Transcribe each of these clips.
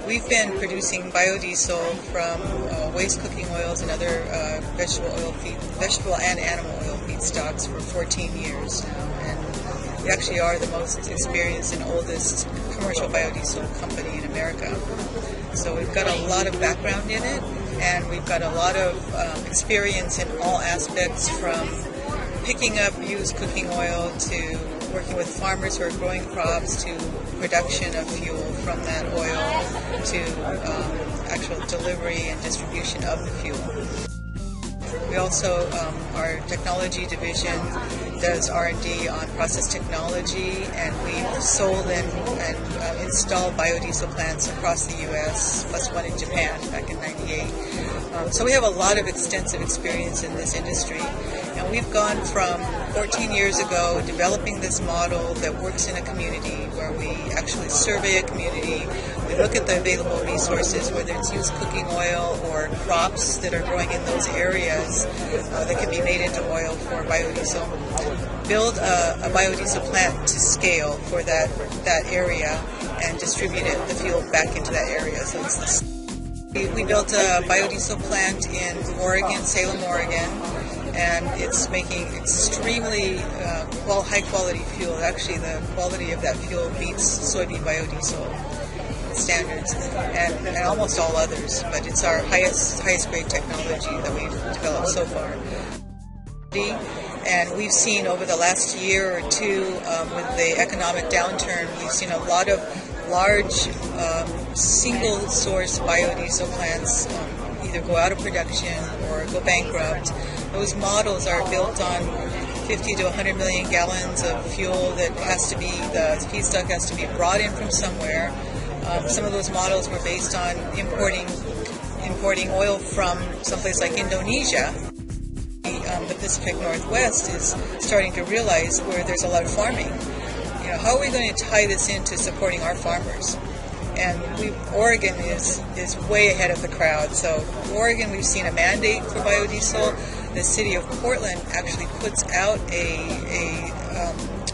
We've been producing biodiesel from waste cooking oils and other vegetable and animal oil feedstocks for 14 years now, and we actually are the most experienced and oldest commercial biodiesel company in America. So we've got a lot of background in it, and we've got a lot of experience in all aspects, from picking up used cooking oil to working with farmers who are growing crops, to production of fuel from that oil, to actual delivery and distribution of the fuel. We also, our technology division does R&D on process technology, and we've sold and installed biodiesel plants across the U.S., plus one in Japan back in '98. So we have a lot of extensive experience in this industry, and we've gone from 14 years ago developing this model that works in a community where we actually survey a community, we look at the available resources, whether it's used cooking oil or crops that are growing in those areas that can be made into oil for biodiesel, build a biodiesel plant to scale for that area, and distribute the fuel back into that area. So we built a biodiesel plant in Oregon, Salem, Oregon, and it's making extremely high-quality fuel. Actually, the quality of that fuel beats soybean biodiesel standards and almost all others, but it's our highest grade technology that we've developed so far. And we've seen over the last year or two, with the economic downturn, we've seen a lot of large single-source biodiesel plants either go out of production or go bankrupt. Those models are built on 50 to 100 million gallons of fuel that the feedstock has to be brought in from somewhere. Some of those models were based on importing oil from someplace like Indonesia. The Pacific Northwest is starting to realize where there's a lot of farming. How are we going to tie this into supporting our farmers? And Oregon is way ahead of the crowd. So Oregon, we've seen a mandate for biodiesel. The city of Portland actually puts out a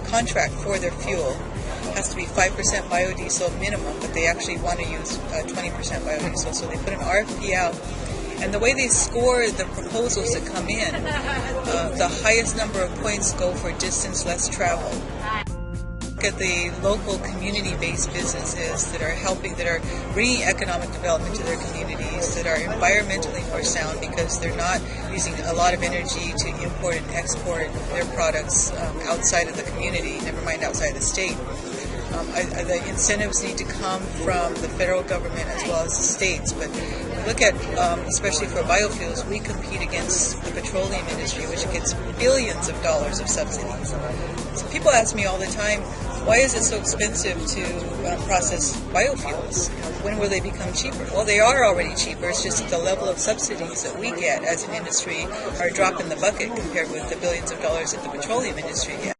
contract for their fuel. It has to be 5% biodiesel minimum, but they actually want to use 20% biodiesel. So they put an RFP out. And the way they score the proposals that come in, the highest number of points go for distance less traveled. Look at the local community-based businesses that are bringing economic development to their communities, that are environmentally more sound because they're not using a lot of energy to import and export their products outside of the community, never mind outside of the state. The incentives need to come from the federal government as well as the states, but look at, especially for biofuels, we compete against the petroleum industry, which gets billions of dollars of subsidies. So people ask me all the time, why is it so expensive to process biofuels? When will they become cheaper? Well, they are already cheaper. It's just that the level of subsidies that we get as an industry are a drop in the bucket compared with the billions of dollars that the petroleum industry gets.